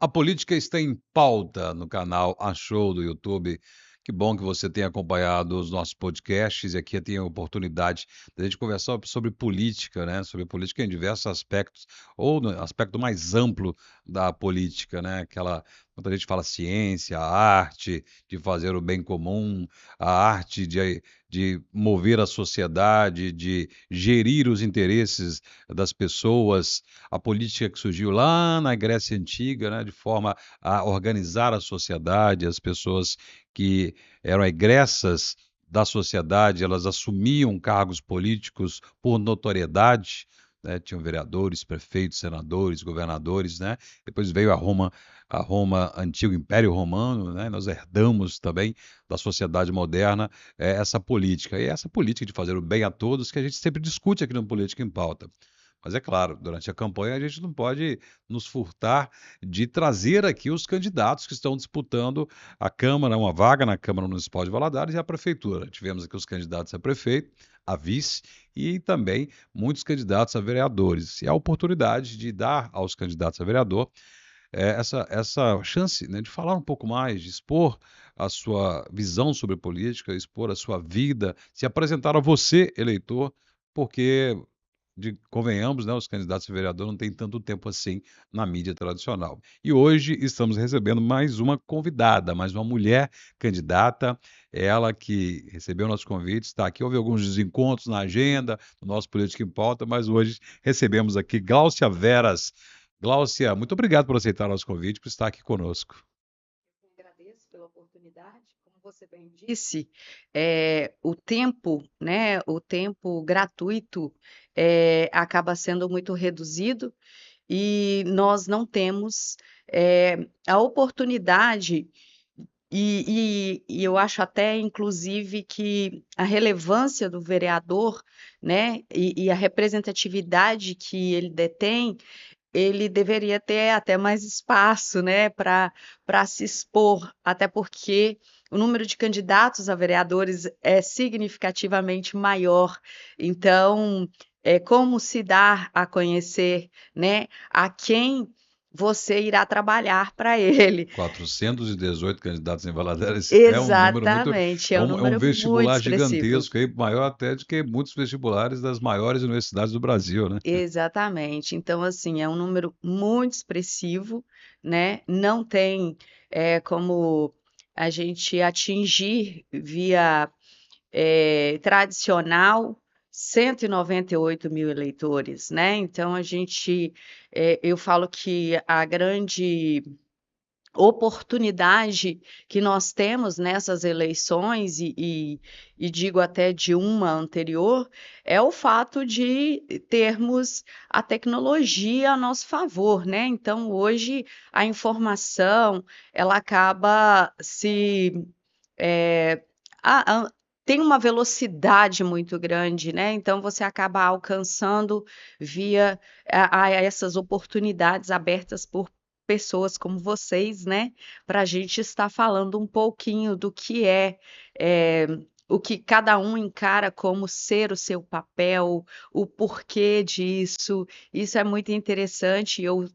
A política está em pauta no canal A Show do YouTube. Que bom que você tem acompanhado os nossos podcasts e aqui tem a oportunidade de a gente conversar sobre política, né? Sobre política em diversos aspectos, ou no aspecto mais amplo da política, né? Quando a gente fala ciência, a arte de fazer o bem comum, a arte de mover a sociedade, de gerir os interesses das pessoas, a política que surgiu lá na Grécia Antiga, né, de forma a organizar a sociedade, as pessoas que eram egressas da sociedade, elas assumiam cargos políticos por notoriedade, né, tinham vereadores, prefeitos, senadores, governadores, né? Depois veio a Roma, antigo Império Romano, né? Nós herdamos também da sociedade moderna essa política. E é essa política de fazer o bem a todos que a gente sempre discute aqui no Política em Pauta. Mas é claro, durante a campanha a gente não pode nos furtar de trazer aqui os candidatos que estão disputando a Câmara, uma vaga na Câmara Municipal de Valadares e a Prefeitura. Tivemos aqui os candidatos a prefeito, a vice e também muitos candidatos a vereadores. E a oportunidade de dar aos candidatos a vereador essa chance, né, de falar um pouco mais, de expor a sua visão sobre política, expor a sua vida, se apresentar a você, eleitor, porque convenhamos, né, os candidatos a vereador não têm tanto tempo assim na mídia tradicional. E hoje estamos recebendo mais uma convidada, mais uma mulher candidata, ela que recebeu nosso convite, está aqui. Houve alguns desencontros na agenda, no nosso Política em Pauta, mas hoje recebemos aqui Gláucia Veras. Gláucia, muito obrigado por aceitar nosso convite, por estar aqui conosco. Eu agradeço pela oportunidade. Como você bem disse, o tempo, né, o tempo gratuito acaba sendo muito reduzido e nós não temos a oportunidade e eu acho até, inclusive, que a relevância do vereador, né, e a representatividade que ele detém ele deveria ter até mais espaço, né, para se expor, até porque o número de candidatos a vereadores é significativamente maior. Então, como se dar a conhecer, né, a quem você irá trabalhar para ele. 418 candidatos em Valadares é um número muito. Exatamente, é um É um número muito vestibular expressivo. gigantesco, aí, maior até do que muitos vestibulares das maiores universidades do Brasil, né? Exatamente. Então, assim, é um número muito expressivo, né? Não tem como a gente atingir via tradicional 198 mil eleitores, né? Então, eu falo que a grande oportunidade que nós temos nessas eleições, e digo até de uma anterior, é o fato de termos a tecnologia a nosso favor, né? Então, hoje, a informação, ela acaba se... eh, a- a- tem uma velocidade muito grande, né? Então, você acaba alcançando via a essas oportunidades abertas por pessoas como vocês, né, para a gente estar falando um pouquinho do que é, o que cada um encara como ser o seu papel, o porquê disso. Isso é muito interessante e eu,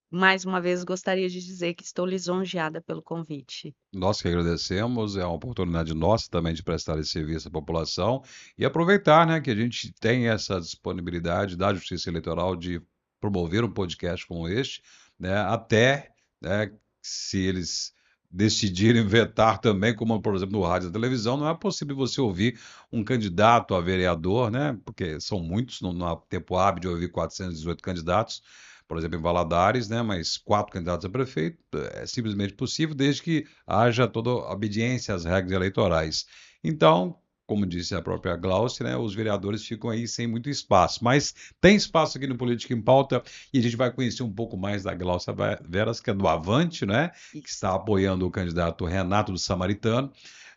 mais uma vez, gostaria de dizer que estou lisonjeada pelo convite. Nós que agradecemos, é uma oportunidade nossa também de prestar esse serviço à população e aproveitar, né, que a gente tem essa disponibilidade da Justiça Eleitoral de promover um podcast como este, né, até, né, se eles decidirem vetar também, como por exemplo no rádio e na televisão, não é possível você ouvir um candidato a vereador, né, porque são muitos, não há tempo hábil de ouvir 418 candidatos, por exemplo, em Valadares, né, mas 4 candidatos a prefeito é simplesmente possível, desde que haja toda a obediência às regras eleitorais. Então, como disse a própria Glaucia, né, os vereadores ficam aí sem muito espaço. Mas tem espaço aqui no Política em Pauta e a gente vai conhecer um pouco mais da Glaucia Veras, que é do Avante, né, que está Isso, apoiando o candidato Renato do Samaritano.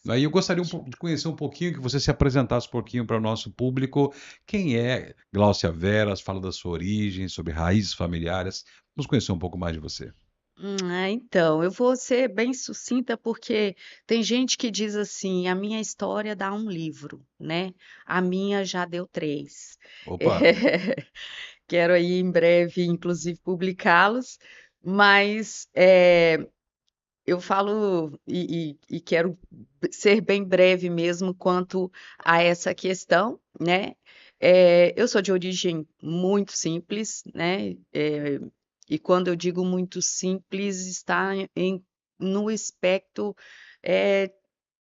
Aí eu gostaria exatamente. de conhecer um pouquinho, que você se apresentasse um pouquinho para o nosso público. Quem é Glaucia Veras? Fala da sua origem, sobre raízes familiares. Vamos conhecer um pouco mais de você. Então, eu vou ser bem sucinta porque tem gente que diz assim: a minha história dá um livro, né? A minha já deu três. Opa, Quero aí em breve, inclusive, publicá-los, Mas eu falo e quero ser bem breve mesmo quanto a essa questão, né? Eu sou de origem muito simples, né? E quando eu digo muito simples, está no espectro é,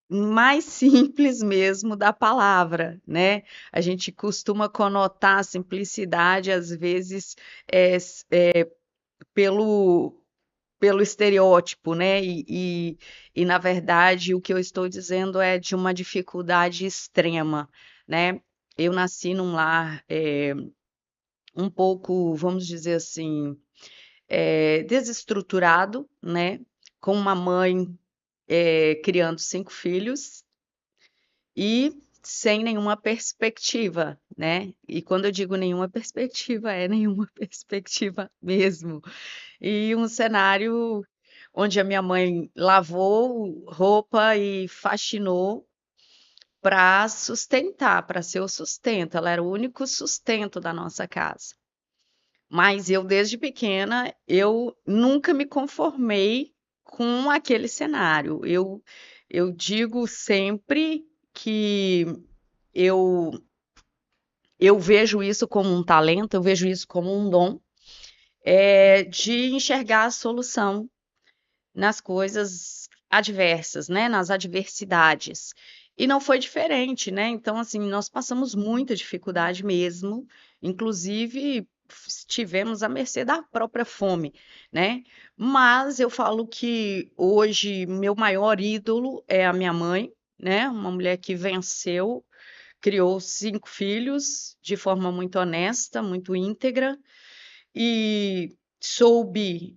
mais simples mesmo da palavra, né? A gente costuma conotar a simplicidade, às vezes, pelo estereótipo, né? E, na verdade, o que eu estou dizendo é de uma dificuldade extrema, né? Eu nasci num lar um pouco, vamos dizer assim, desestruturado, né? Com uma mãe criando 5 filhos e sem nenhuma perspectiva, né? E quando eu digo nenhuma perspectiva, é nenhuma perspectiva mesmo. E um cenário onde a minha mãe lavou roupa e faxinou para sustentar, para ser o sustento. Ela era o único sustento da nossa casa. Mas eu, desde pequena, eu nunca me conformei com aquele cenário. Eu digo sempre que eu, eu vejo isso como um talento, eu vejo isso como um dom, de enxergar a solução nas coisas adversas, né, nas adversidades. E não foi diferente, né? Então, assim, nós passamos muita dificuldade mesmo, inclusive estivemos à mercê da própria fome, né? Mas eu falo que hoje meu maior ídolo é a minha mãe, né? Uma mulher que venceu, criou 5 filhos de forma muito honesta, muito íntegra, e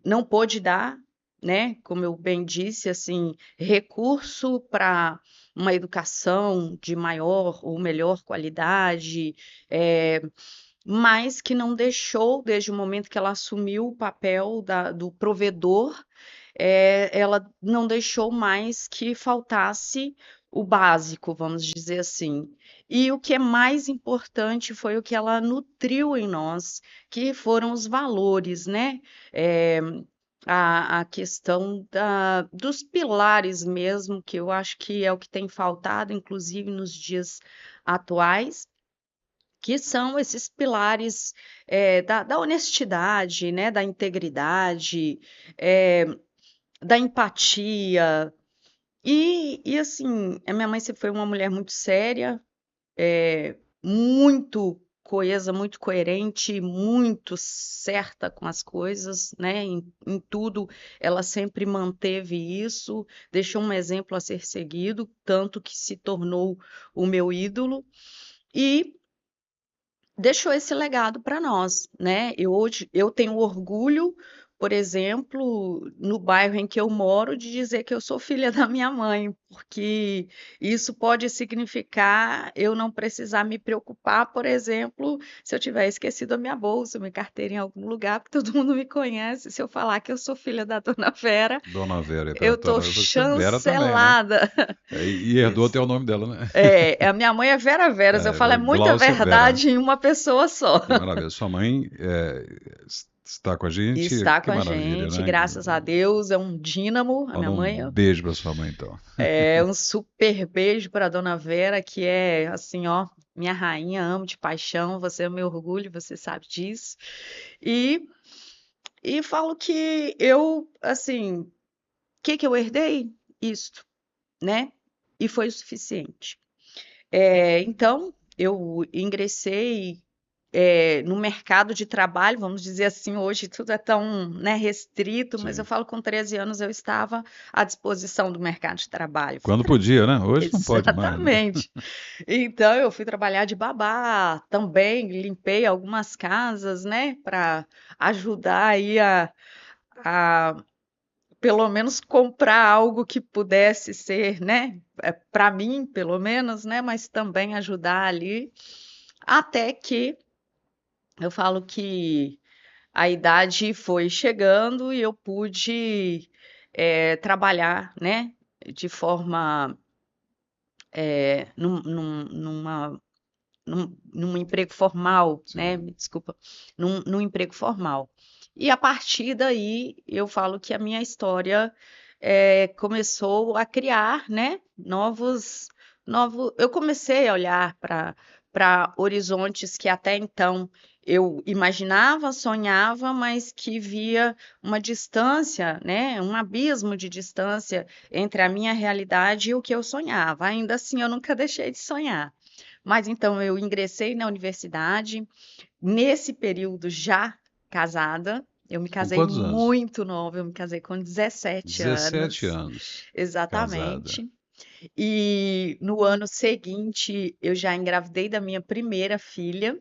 não pôde dar, né, como eu bem disse, assim, recurso para uma educação de maior ou melhor qualidade, eh, mas que não deixou, desde o momento que ela assumiu o papel do provedor, ela não deixou mais que faltasse o básico, vamos dizer assim. E o que é mais importante foi o que ela nutriu em nós, que foram os valores, né? Eh, a questão dos pilares mesmo, que eu acho que é o que tem faltado, inclusive nos dias atuais, que são esses pilares da honestidade, né? Da integridade, eh, da empatia. E assim, a minha mãe sempre foi uma mulher muito séria, muito coesa, muito coerente, muito certa com as coisas, né? Em tudo, ela sempre manteve isso, deixou um exemplo a ser seguido, tanto que se tornou o meu ídolo. E deixou esse legado para nós, né? Hoje eu tenho orgulho, por exemplo, no bairro em que eu moro, de dizer que eu sou filha da minha mãe, porque isso pode significar eu não precisar me preocupar, por exemplo, se eu tiver esquecido a minha bolsa, minha carteira em algum lugar, porque todo mundo me conhece. Se eu falar que eu sou filha da Dona Vera, Dona Vera, eu tô você Vera também, né? chancelada. E herdou até o nome dela, né? A minha mãe é Vera Veras, eu falo, é muita Gláucia Vera. verdade em uma pessoa só. Que maravilha. Sua mãe está com a gente? Está Que com a maravilha, gente, né? graças a Deus, é um dínamo. A Manda minha um mãe beijo para sua mãe, então. um super beijo para a Dona Vera, que é assim, ó, minha rainha, amo de paixão, você é meu orgulho, você sabe disso. E, e falo que eu, assim, o que eu herdei? Isto, né? E foi o suficiente. Então, eu ingressei no mercado de trabalho, vamos dizer assim, hoje tudo é tão, né, restrito, mas eu Sim. falo com 13 anos eu estava à disposição do mercado de trabalho. Quando podia, né? Hoje não pode mais, né? Exatamente. Então eu fui trabalhar de babá, também limpei algumas casas, né, para ajudar aí a pelo menos comprar algo que pudesse ser, né, para mim, pelo menos, né, mas também ajudar ali, até que eu falo que a idade foi chegando e eu pude trabalhar, né, de forma, num emprego formal, né, Sim. me desculpa, num emprego formal. E a partir daí, eu falo que a minha história começou a criar, né, eu comecei a olhar para horizontes que até então eu imaginava, sonhava, mas que via uma distância, né, um abismo de distância entre a minha realidade e o que eu sonhava. Ainda assim, eu nunca deixei de sonhar. Mas então eu ingressei na universidade, nesse período já casada. Eu me Com casei quantos anos? muito nova, eu me casei com 17 17 anos, anos, casada. exatamente. E no ano seguinte eu já engravidei da minha primeira filha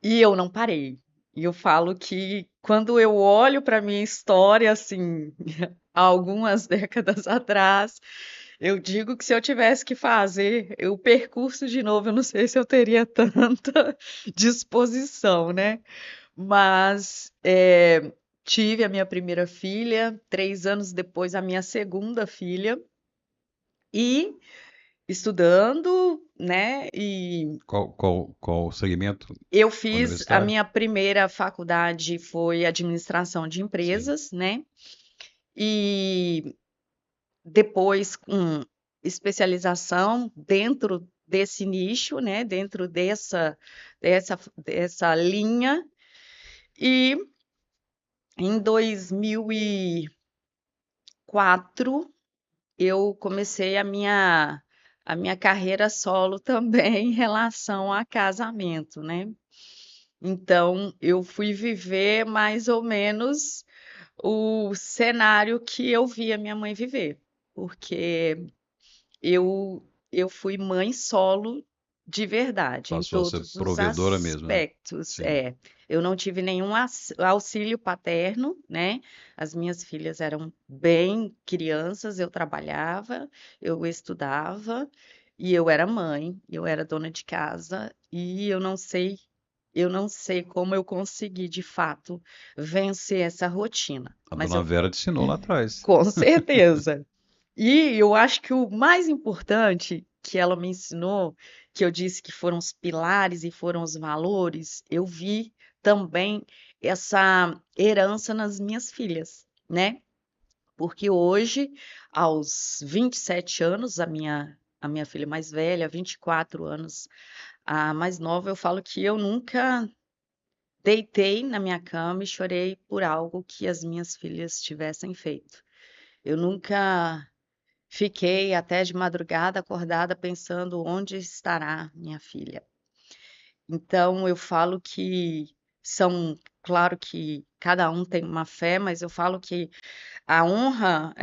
e eu não parei. E eu falo que quando eu olho para minha história, assim, há algumas décadas atrás, eu digo que se eu tivesse que fazer o percurso de novo, eu não sei se eu teria tanta disposição, né? Mas tive a minha primeira filha, 3 anos depois a minha segunda filha, e estudando, né? E Qual o segmento eu fiz a universitário? minha primeira faculdade foi administração de Sim. empresas, né? E depois com especialização dentro desse nicho, né? Dentro dessa linha. E em 2004 eu comecei a minha carreira solo também em relação a casamento, né? Então, eu fui viver mais ou menos o cenário que eu via minha mãe viver, porque eu fui mãe solo de verdade, em Passou a ser todos os provedora mesmo, né? aspectos. Sim. Eu não tive nenhum auxílio paterno, né? As minhas filhas eram bem crianças, eu trabalhava, eu estudava e eu era mãe, eu era dona de casa e eu não sei como eu consegui de fato vencer essa rotina, A mas dona eu Vera te ensinou lá atrás. com certeza. E eu acho que o mais importante que ela me ensinou, que eu disse que foram os pilares e foram os valores, eu vi também essa herança nas minhas filhas, né? Porque hoje, aos 27 anos, a minha filha mais velha, 24 anos, a mais nova, eu falo que eu nunca deitei na minha cama e chorei por algo que as minhas filhas tivessem feito. Eu nunca fiquei até de madrugada acordada pensando onde estará minha filha. Então eu falo que claro que cada um tem uma fé, mas eu falo que a honra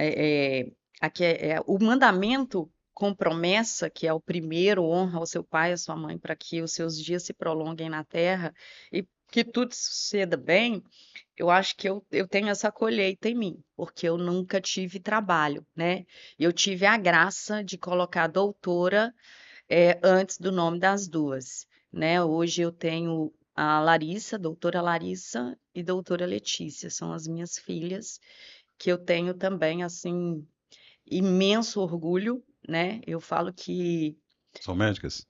o mandamento com promessa, que é o primeiro, honra ao seu pai e à sua mãe para que os seus dias se prolonguem na terra e que tudo suceda bem. Eu acho que eu tenho essa colheita em mim, porque eu nunca tive trabalho, né? Eu tive a graça de colocar doutora antes do nome das duas, né? Hoje eu tenho a Larissa, doutora Larissa e doutora Letícia, são as minhas filhas, que eu tenho também, assim, imenso orgulho, né? Eu falo que São médicas?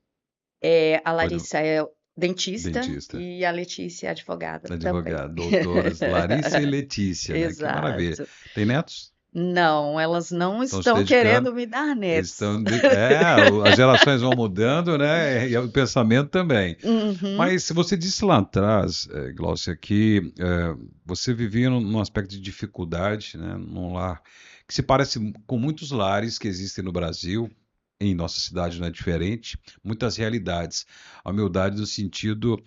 a Pode. Larissa é dentista Dentista, e a Letícia é advogada também. advogado, doutoras Larissa e Letícia, né? Que maravilha. Exato. Tem netos? Não, elas não Estão se estão dedicando? querendo me dar Eles netos. estão. As gerações vão mudando, né? E o pensamento também. Uhum, Mas se você disse lá atrás, Glaucia, que você vivia num aspecto de dificuldade, né? Num lar que se parece com muitos lares que existem no Brasil. Em nossa cidade não é diferente, muitas realidades. A humildade no sentido,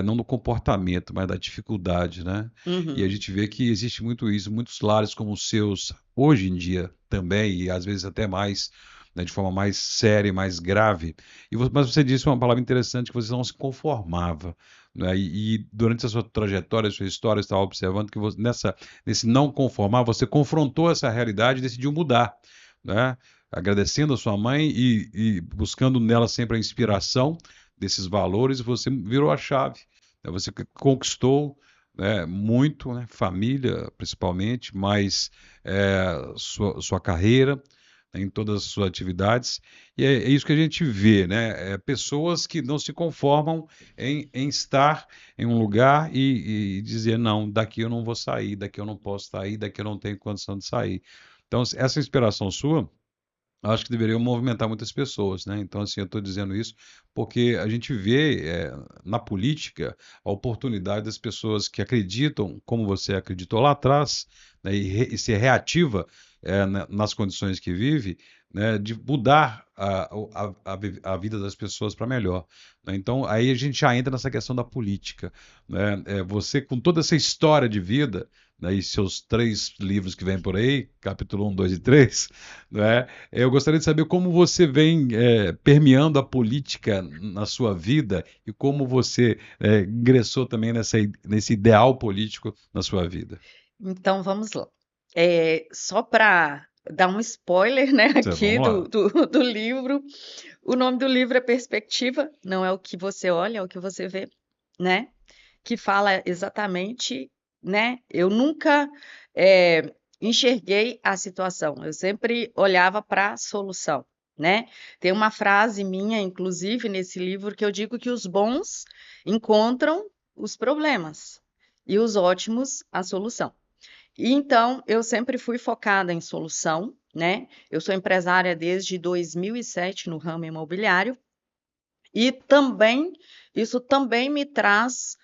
não do comportamento, mas da dificuldade, né? E a uhum, gente vê que existe muito isso, muitos lares como os seus, hoje em dia também, e às vezes até mais, né, de forma mais séria e mais grave. Mas você disse uma palavra interessante, que você não se conformava. Né? E durante a sua trajetória, a sua história, eu estava observando que você, nesse não conformar, você confrontou essa realidade e decidiu mudar. Né? Agradecendo a sua mãe e buscando nela sempre a inspiração desses valores, você virou a chave. Né? Você conquistou, né, muito, né, família principalmente, mas sua carreira, em todas as suas atividades, e é isso que a gente vê, né? Pessoas que não se conformam em estar em um lugar e dizer, não, daqui eu não vou sair, daqui eu não posso sair, daqui eu não tenho condição de sair. Então, essa inspiração sua acho que deveriam movimentar muitas pessoas, né? Então, assim, eu estou dizendo isso porque a gente vê na política a oportunidade das pessoas que acreditam, como você acreditou lá atrás, né, e ser reativa nas condições que vive, né, de mudar a vida das pessoas para melhor, né? Então, aí a gente já entra nessa questão da política, né? Você, com toda essa história de vida, né, e seus 3 livros que vêm por aí, capítulo 1, 2 e 3, né? Eu gostaria de saber como você vem permeando a política na sua vida e como você ingressou também nesse ideal político na sua vida. Então vamos lá. Só para dar um spoiler, né, aqui Vamos do, lá. do, do livro, o nome do livro é Perspectiva, não é o que você olha, é o que você vê, né? Que fala exatamente, né? Eu nunca enxerguei a situação, eu sempre olhava para a solução, né? Tem uma frase minha, inclusive, nesse livro, que eu digo que os bons encontram os problemas e os ótimos a solução. E então, eu sempre fui focada em solução, né? Eu sou empresária desde 2007 no ramo imobiliário e também, isso também me traz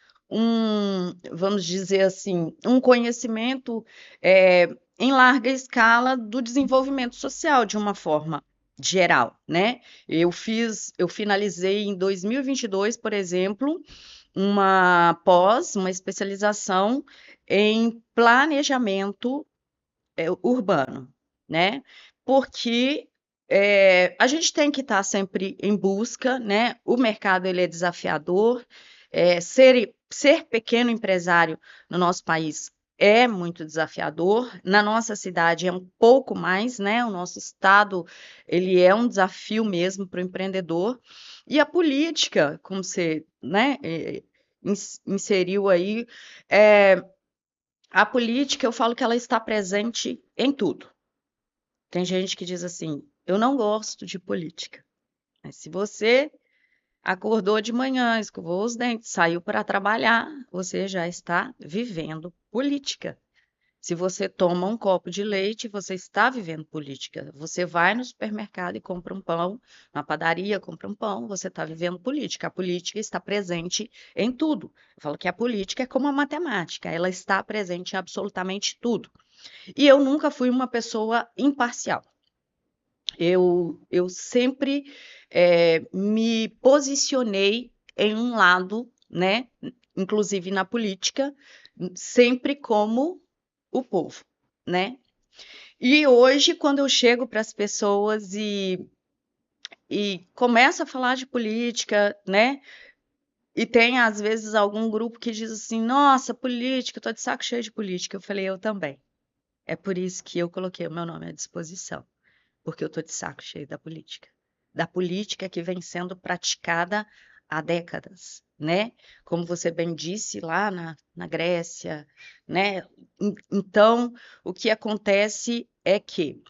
vamos dizer assim, um conhecimento em larga escala do desenvolvimento social, de uma forma geral, né? Eu finalizei em 2022, por exemplo, uma especialização em planejamento urbano, né? Porque a gente tem que estar sempre em busca, né? O mercado ele é desafiador, ser pequeno empresário no nosso país é muito desafiador. Na nossa cidade é um pouco mais, né? O nosso estado ele é um desafio mesmo para o empreendedor. E a política, como você, né, inseriu aí, é, a política, eu falo que ela está presente em tudo. Tem gente que diz assim: eu não gosto de política. Mas se você acordou de manhã, escovou os dentes, saiu para trabalhar, você já está vivendo política. Se você toma um copo de leite, você está vivendo política. Você vai no supermercado e compra um pão, na padaria compra um pão, você está vivendo política. A política está presente em tudo. Eu falo que a política é como a matemática, ela está presente em absolutamente tudo. E eu nunca fui uma pessoa imparcial. Eu sempre me posicionei em um lado, né? Inclusive na política, sempre como o povo, né? E hoje, quando eu chego para as pessoas e começo a falar de política, né? E tem, às vezes, algum grupo que diz assim: nossa, política, eu tô de saco cheio de política. Eu falei: eu também. É por isso que eu coloquei o meu nome à disposição, porque eu tô de saco cheio da política que vem sendo praticada há décadas, né? Como você bem disse lá na Grécia, né? Então, o que acontece é que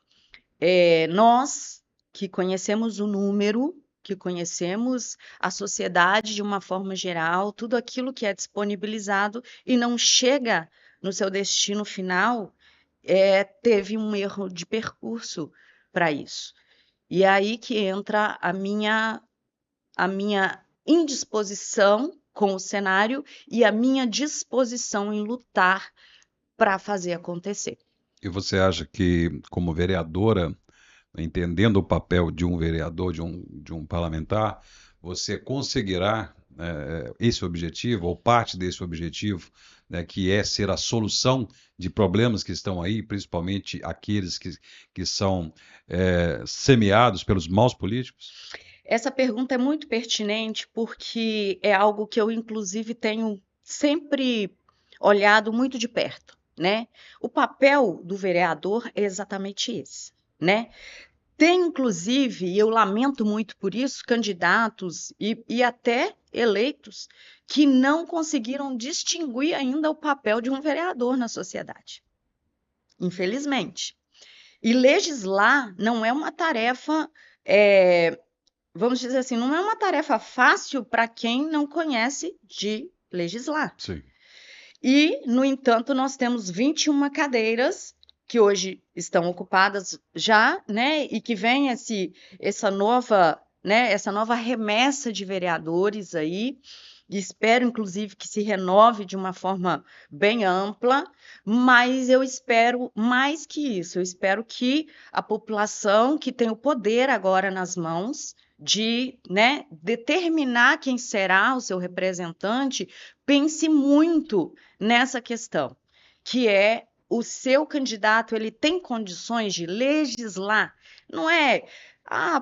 nós que conhecemos o número, que conhecemos a sociedade de uma forma geral, tudo aquilo que é disponibilizado e não chega no seu destino final, teve um erro de percurso para isso. E é aí que entra a minha indisposição com o cenário e a minha disposição em lutar para fazer acontecer. E você acha que, como vereadora, entendendo o papel de um vereador, de um parlamentar, você conseguirá esse objetivo, ou parte desse objetivo, né, que é ser a solução de problemas que estão aí, principalmente aqueles que são semeados pelos maus políticos? Essa pergunta é muito pertinente porque é algo que eu, inclusive, tenho sempre olhado muito de perto, né? O papel do vereador é exatamente esse, né? Tem, inclusive, e eu lamento muito por isso, candidatos e até eleitos que não conseguiram distinguir ainda o papel de um vereador na sociedade, infelizmente. E legislar não é uma tarefa, é, vamos dizer assim, não é uma tarefa fácil para quem não conhece de legislar. Sim. E, no entanto, nós temos 21 cadeiras que hoje estão ocupadas já, né? E que vem essa nova, né? Essa nova remessa de vereadores aí. E espero, inclusive, que se renove de uma forma bem ampla, mas eu espero mais que isso. Eu espero que a população que tem o poder agora nas mãos de, né, determinar quem será o seu representante, pense muito nessa questão, que é o seu candidato, ele tem condições de legislar, não é,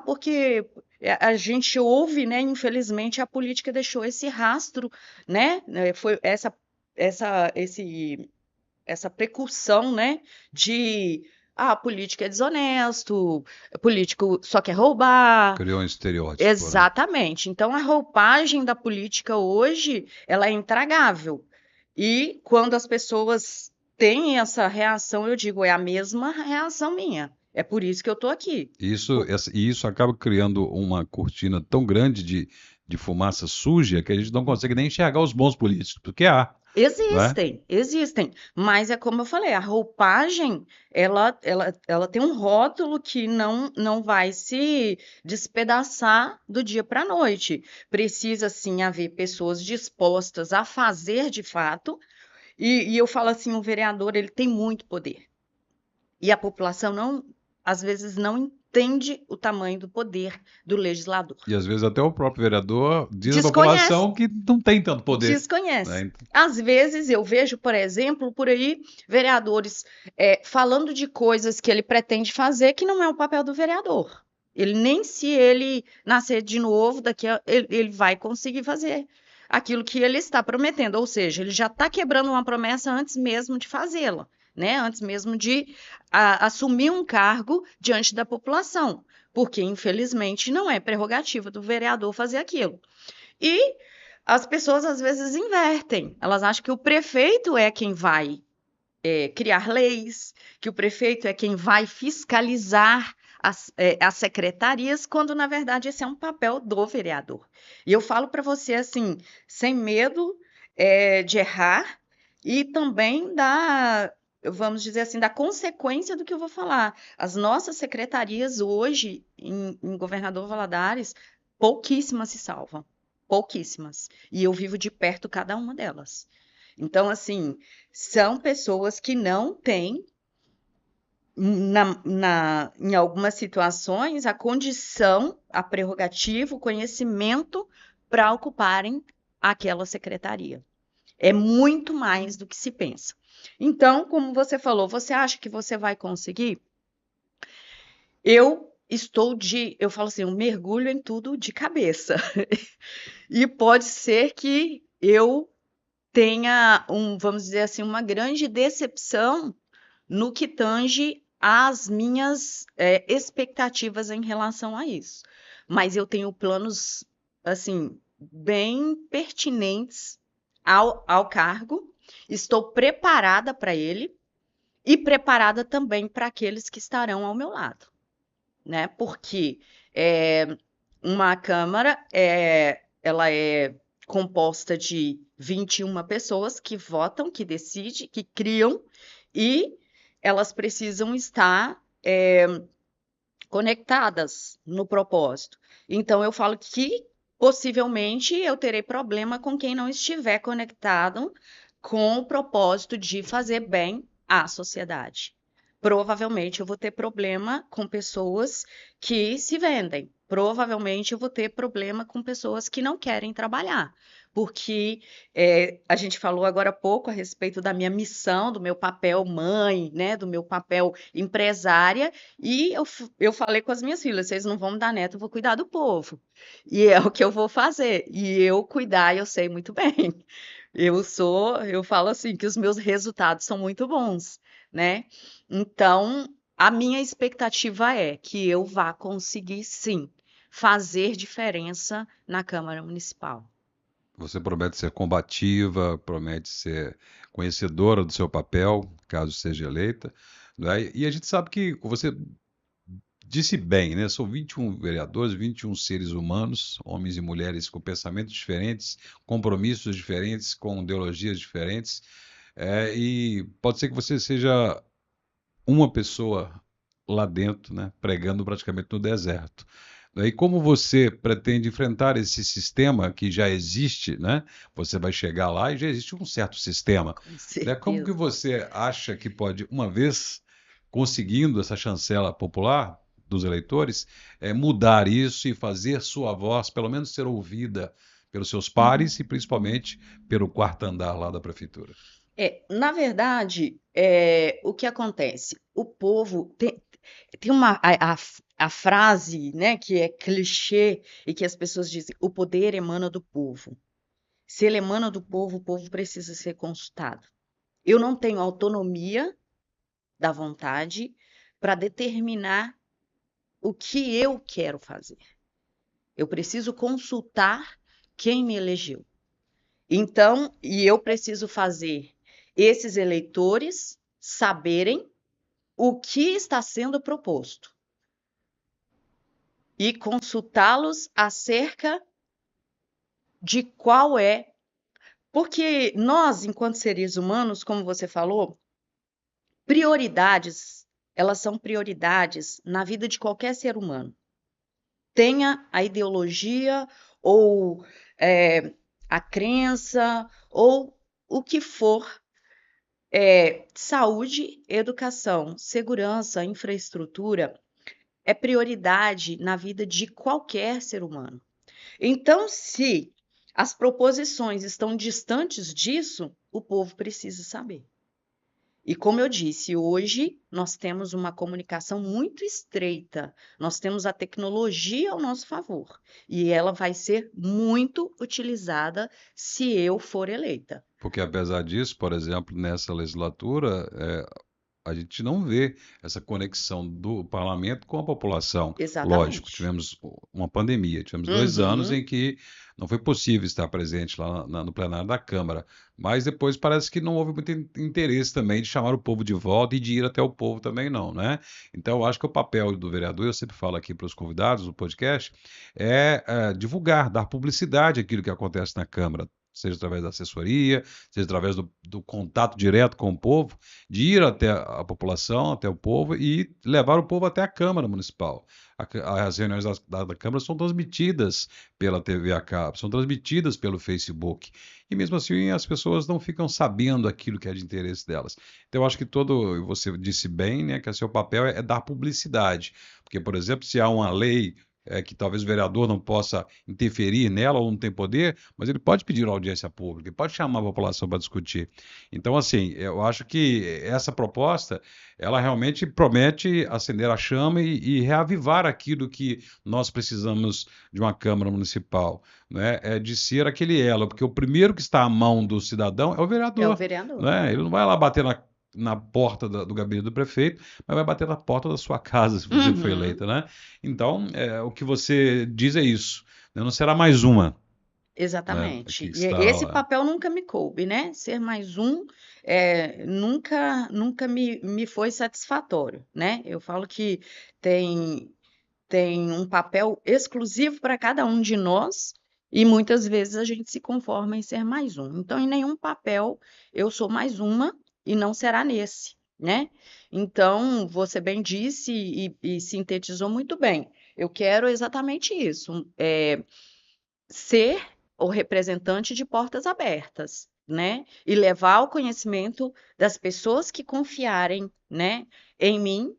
porque a gente ouve, né, infelizmente a política deixou esse rastro, né, foi essa precursão, né, de político é desonesto, político só quer roubar. Criou um estereótipo, né? Exatamente. Então, a roupagem da política hoje, ela é intragável. E quando as pessoas têm essa reação, eu digo, é a mesma reação minha. É por isso que eu estou aqui. E isso acaba criando uma cortina tão grande de fumaça suja que a gente não consegue nem enxergar os bons políticos, porque há, não é? Existem, mas é como eu falei, a roupagem, ela tem um rótulo que não vai se despedaçar do dia para a noite. Precisa, sim, haver pessoas dispostas a fazer de fato, e eu falo assim, o vereador, ele tem muito poder. E a população às vezes não entende o tamanho do poder do legislador. E às vezes até o próprio vereador diz à Desconhece. população que não tem tanto poder, Desconhece. né? Às vezes eu vejo, por exemplo, por aí, vereadores falando de coisas que ele pretende fazer que não é o papel do vereador. Ele nem se ele nascer de novo, ele vai conseguir fazer aquilo que ele está prometendo. Ou seja, ele já está quebrando uma promessa antes mesmo de fazê-la, né? Antes mesmo de assumir um cargo diante da população. Porque, infelizmente, não é prerrogativa do vereador fazer aquilo. E as pessoas às vezes invertem. Elas acham que o prefeito é quem vai criar leis, que o prefeito é quem vai fiscalizar as secretarias, quando na verdade esse é um papel do vereador. E eu falo para você assim, sem medo de errar e também vamos dizer assim, da consequência do que eu vou falar. As nossas secretarias hoje, em Governador Valadares, pouquíssimas se salvam. Pouquíssimas. E eu vivo de perto cada uma delas. Então, assim, são pessoas que não têm, em algumas situações, a condição, a prerrogativa, o conhecimento para ocuparem aquela secretaria. É muito mais do que se pensa. Então, como você falou, você acha que você vai conseguir? Eu falo assim, eu mergulho em tudo de cabeça. E pode ser que eu tenha vamos dizer assim, uma grande decepção no que tange às minhas expectativas em relação a isso. Mas eu tenho planos, assim, bem pertinentes ao cargo, estou preparada para ele e preparada também para aqueles que estarão ao meu lado, né? Porque uma Câmara, ela é composta de 21 pessoas que votam, que decidem, que criam, e elas precisam estar conectadas no propósito. Então, eu falo que possivelmente eu terei problema com quem não estiver conectado com o propósito de fazer bem à sociedade. Provavelmente eu vou ter problema com pessoas que se vendem. Provavelmente eu vou ter problema com pessoas que não querem trabalhar. Porque a gente falou agora há pouco a respeito da minha missão, do meu papel mãe, né, do meu papel empresária, e eu falei com as minhas filhas, vocês não vão me dar neto, eu vou cuidar do povo. E é o que eu vou fazer. E eu cuidar, eu sei muito bem. Eu falo assim, que os meus resultados são muito bons, né? Então, a minha expectativa é que eu vá conseguir, sim, fazer diferença na Câmara Municipal. Você promete ser combativa, promete ser conhecedora do seu papel, caso seja eleita, né? E a gente sabe que você disse bem, né? São 21 vereadores, 21 seres humanos, homens e mulheres com pensamentos diferentes, compromissos diferentes, com ideologias diferentes, e pode ser que você seja uma pessoa lá dentro, né, pregando praticamente no deserto. E como você pretende enfrentar esse sistema que já existe, né? Você vai chegar lá e já existe um certo sistema, Com né? Como que certeza. você acha que pode, uma vez conseguindo essa chancela popular dos eleitores, mudar isso e fazer sua voz, pelo menos ser ouvida pelos seus pares e principalmente pelo quarto andar lá da prefeitura? Na verdade, o que acontece? O povo tem a frase, né, que é clichê e que as pessoas dizem: o poder emana do povo. Se ele emana do povo, o povo precisa ser consultado. Eu não tenho autonomia da vontade para determinar o que eu quero fazer. Eu preciso consultar quem me elegeu. Então, e eu preciso fazer esses eleitores saberem o que está sendo proposto e consultá-los acerca de qual é. Porque nós, enquanto seres humanos, como você falou, prioridades, elas são prioridades na vida de qualquer ser humano. Tenha a ideologia ou a crença ou o que for, saúde, educação, segurança, infraestrutura é prioridade na vida de qualquer ser humano. Então, se as proposições estão distantes disso, o povo precisa saber. E como eu disse, hoje nós temos uma comunicação muito estreita, nós temos a tecnologia ao nosso favor, e ela vai ser muito utilizada se eu for eleita. Porque apesar disso, por exemplo, nessa legislatura, a gente não vê essa conexão do parlamento com a população. Lógico, Exatamente. tivemos uma pandemia, tivemos 2 anos Uhum. em que não foi possível estar presente lá no plenário da Câmara, mas depois parece que não houve muito interesse também de chamar o povo de volta e de ir até o povo também não, né? Então, eu acho que o papel do vereador, eu sempre falo aqui para os convidados do podcast, divulgar, dar publicidade àquilo que acontece na Câmara, seja através da assessoria, seja através do contato direto com o povo, de ir até a população, até o povo e levar o povo até a Câmara Municipal. As reuniões da Câmara são transmitidas pela TV a cabo, são transmitidas pelo Facebook. E mesmo assim as pessoas não ficam sabendo aquilo que é de interesse delas. Então eu acho que você disse bem, né, que o seu papel é dar publicidade. Porque, por exemplo, se há uma lei que talvez o vereador não possa interferir nela ou não tem poder, mas ele pode pedir uma audiência pública, ele pode chamar a população para discutir. Então, assim, eu acho que essa proposta, ela realmente promete acender a chama e reavivar aquilo que nós precisamos de uma Câmara Municipal, né? É de ser aquele elo, porque o primeiro que está à mão do cidadão é o É o vereador, vereador. né? Ele não vai lá bater na porta do gabinete do prefeito, mas vai bater na porta da sua casa, se você for Uhum. eleita, né? Então, o que você diz é isso, né? Não será mais uma, né, que Exatamente. E estará esse lá. papel nunca me coube, né? Ser mais um, nunca me foi satisfatório, né? Eu falo que tem, tem um papel exclusivo para cada um de nós e muitas vezes a gente se conforma em ser mais um. Então, em nenhum papel eu sou mais uma e não será nesse, né? Então, você bem disse e sintetizou muito bem. Eu quero exatamente isso. Ser o representante de portas abertas, né? E levar ao conhecimento das pessoas que confiarem, né, em mim,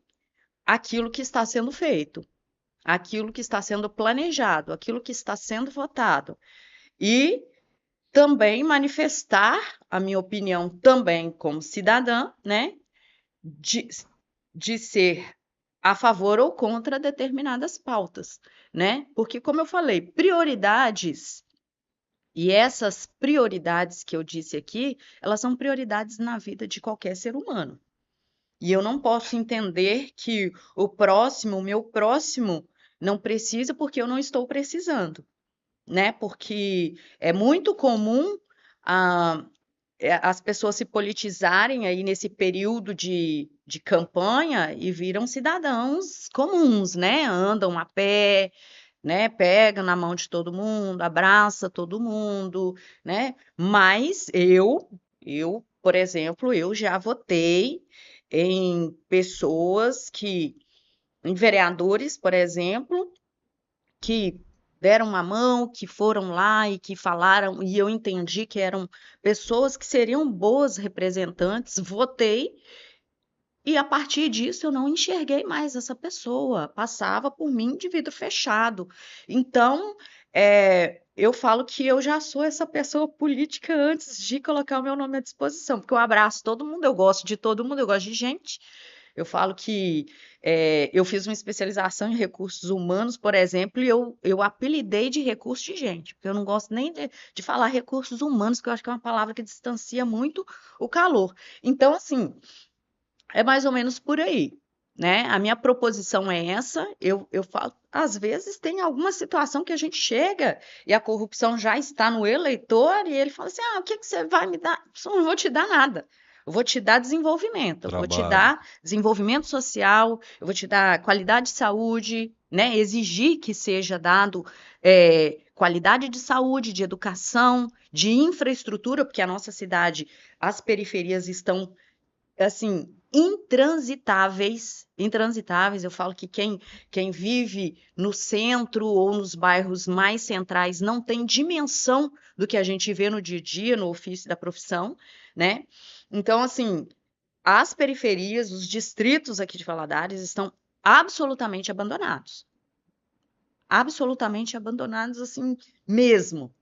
aquilo que está sendo feito, aquilo que está sendo planejado, aquilo que está sendo votado. E também manifestar a minha opinião também como cidadã, né, de, de ser a favor ou contra determinadas pautas, né? Porque, como eu falei, prioridades. E essas prioridades que eu disse aqui, elas são prioridades na vida de qualquer ser humano. E eu não posso entender que o meu próximo, não precisa porque eu não estou precisando, né? Porque é muito comum, ah, as pessoas se politizarem aí nesse período de campanha e viram cidadãos comuns, né? Andam a pé, né? Pega na mão de todo mundo, abraça todo mundo, né? Mas por exemplo, eu já votei em pessoas em vereadores, por exemplo, que deram uma mão, que foram lá e que falaram, e eu entendi que eram pessoas que seriam boas representantes, votei, e a partir disso eu não enxerguei mais essa pessoa, passava por mim de vidro fechado. Então, eu falo que eu já sou essa pessoa política antes de colocar o meu nome à disposição, porque eu abraço todo mundo, eu gosto de todo mundo, eu gosto de gente. Eu falo que eu fiz uma especialização em recursos humanos, por exemplo, e eu apelidei de recursos de gente, porque eu não gosto nem de falar recursos humanos, porque eu acho que é uma palavra que distancia muito o calor. Então, assim, é mais ou menos por aí, né? A minha proposição é essa. Eu falo, às vezes tem alguma situação que a gente chega e a corrupção já está no eleitor e ele fala assim: ah, o que que você vai me dar? Eu não vou te dar nada. Eu vou te dar desenvolvimento, eu vou te Trabalho. dar desenvolvimento social, eu vou te dar qualidade de saúde, né? Exigir que seja dado qualidade de saúde, de educação, de infraestrutura, porque a nossa cidade, as periferias estão assim, intransitáveis, intransitáveis. Eu falo que quem vive no centro ou nos bairros mais centrais não tem dimensão do que a gente vê no dia a dia, no ofício da profissão, né? Então, assim, as periferias, os distritos aqui de Valadares estão absolutamente abandonados. Absolutamente abandonados, assim, mesmo.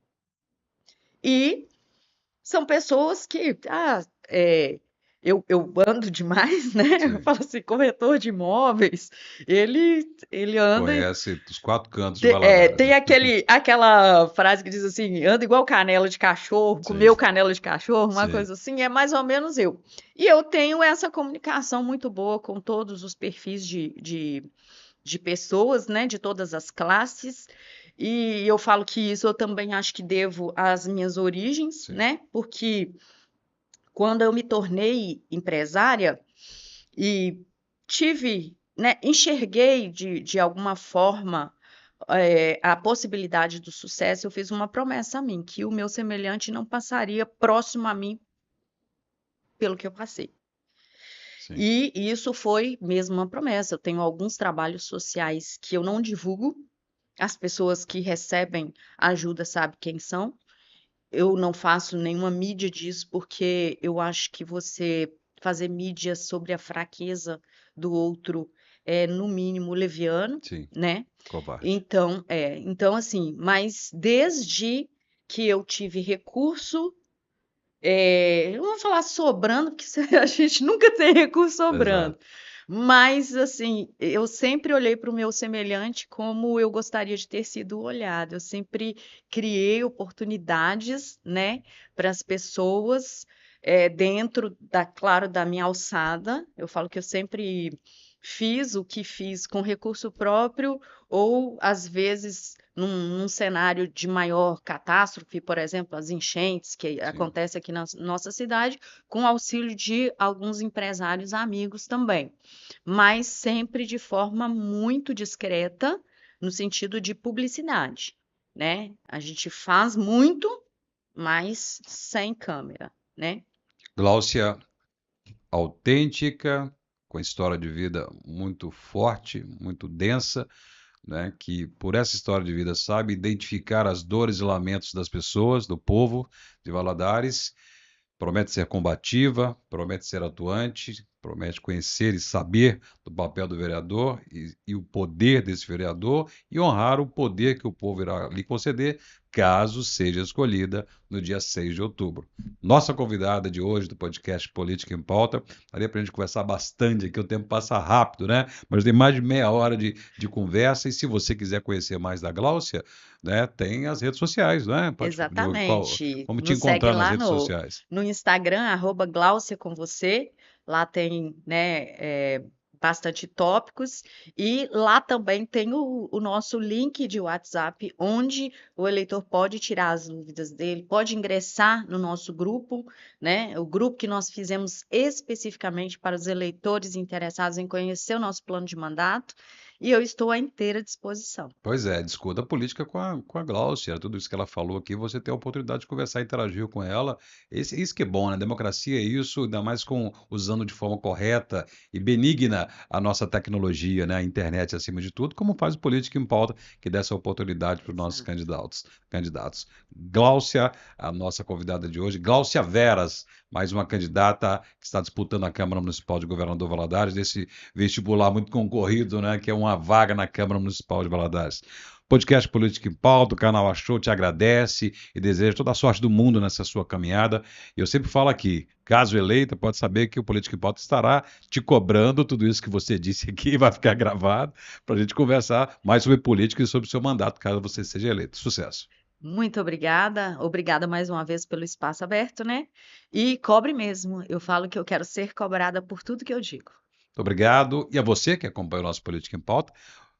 E são pessoas que, eu ando demais, né? Eu Sim. falo assim, corretor de imóveis, ele anda e Conhece os 4 cantos de Valadares, tem né? aquela frase que diz assim, anda igual canela de cachorro, Sim, comeu canela de cachorro, uma sim, coisa assim, é mais ou menos eu. E eu tenho essa comunicação muito boa com todos os perfis de pessoas, né, de todas as classes, e eu falo que isso eu também acho que devo às minhas origens, sim. né, porque quando eu me tornei empresária e tive, né, enxerguei de alguma forma a possibilidade do sucesso, eu fiz uma promessa a mim, que o meu semelhante não passaria próximo a mim pelo que eu passei. Sim. E isso foi mesmo uma promessa. Eu tenho alguns trabalhos sociais que eu não divulgo, as pessoas que recebem ajuda sabem quem são. Eu não faço nenhuma mídia disso, porque eu acho que você fazer mídia sobre a fraqueza do outro é, no mínimo, leviano, Sim, né? covarde. Então, assim, mas desde que eu tive recurso, eu não vou falar sobrando, porque a gente nunca tem recurso sobrando. Exato. Mas, assim, eu sempre olhei para o meu semelhante como eu gostaria de ter sido olhado. Eu sempre criei oportunidades, né, para as pessoas, dentro claro, da minha alçada. Eu falo que eu sempre fiz o que fiz com recurso próprio, ou às vezes num cenário de maior catástrofe, por exemplo, as enchentes que Sim. acontecem aqui na nossa cidade, com auxílio de alguns empresários amigos também, mas sempre de forma muito discreta, no sentido de publicidade, né? A gente faz muito, mas sem câmera, né? Gláucia, autêntica, com história de vida muito forte, muito densa, né, que por essa história de vida sabe identificar as dores e lamentos das pessoas, do povo de Valadares, promete ser combativa, promete ser atuante, promete conhecer e saber do papel do vereador e o poder desse vereador e honrar o poder que o povo irá lhe conceder, caso seja escolhida no dia 6 de outubro. Nossa convidada de hoje do podcast Política em Pauta, daria para a gente conversar bastante aqui, o tempo passa rápido, né? Mas tem mais de meia hora de conversa e se você quiser conhecer mais da Gláucia, né, tem as redes sociais, né? Exatamente. Como te Nos segue encontrar nas lá redes sociais? no Instagram, @Glaucia com você. Lá tem, né, bastante tópicos, e lá também tem o nosso link de WhatsApp, onde o eleitor pode tirar as dúvidas dele, pode ingressar no nosso grupo, né? O grupo que nós fizemos especificamente para os eleitores interessados em conhecer o nosso plano de mandato, e eu estou à inteira disposição. Pois é, discuta a política com a Gláucia, tudo isso que ela falou aqui, você tem a oportunidade de conversar, interagir com ela. Isso que é bom, né? Democracia é isso, ainda mais usando de forma correta e benigna a nossa tecnologia, né? A internet acima de tudo, como faz o Política em Pauta, que dá essa oportunidade para os nossos Exato. candidatos. Gláucia, a nossa convidada de hoje, Gláucia Veras, mais uma candidata que está disputando a Câmara Municipal de Governador Valadares, desse vestibular muito concorrido, né? Que é uma vaga na Câmara Municipal de Valadares. Podcast Política em Pauta, o canal Achou te agradece e deseja toda a sorte do mundo nessa sua caminhada. E eu sempre falo aqui, caso eleita, pode saber que o Política em Pauta estará te cobrando tudo isso que você disse aqui, vai ficar gravado, para a gente conversar mais sobre política e sobre o seu mandato, caso você seja eleito. Sucesso. Muito obrigada, obrigada mais uma vez pelo espaço aberto, né? E cobre mesmo. Eu falo que eu quero ser cobrada por tudo que eu digo. Muito obrigado. E a você que acompanha o nosso Política em Pauta,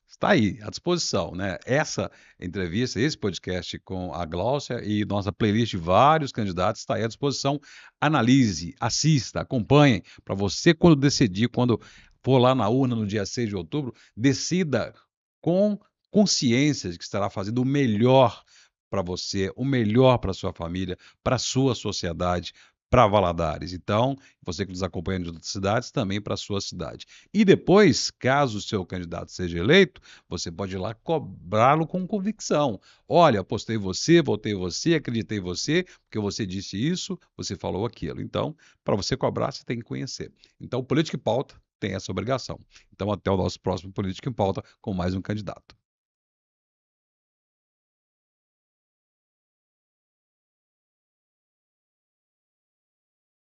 está aí, à disposição, né? Essa entrevista, esse podcast com a Gláucia e nossa playlist de vários candidatos está aí à disposição. Analise, assista, acompanhe, para você, quando decidir, quando for lá na urna no dia 6 de outubro, decida com consciência de que estará fazendo o melhor para você, o melhor para sua família, para a sua sociedade, para Valadares. Então, você que nos acompanha de outras cidades, também para a sua cidade. E depois, caso o seu candidato seja eleito, você pode ir lá cobrá-lo com convicção. Olha, apostei em você, votei em você, acreditei em você, porque você disse isso, você falou aquilo. Então, para você cobrar, você tem que conhecer. Então, Política em Pauta tem essa obrigação. Então, até o nosso próximo Política em Pauta com mais um candidato.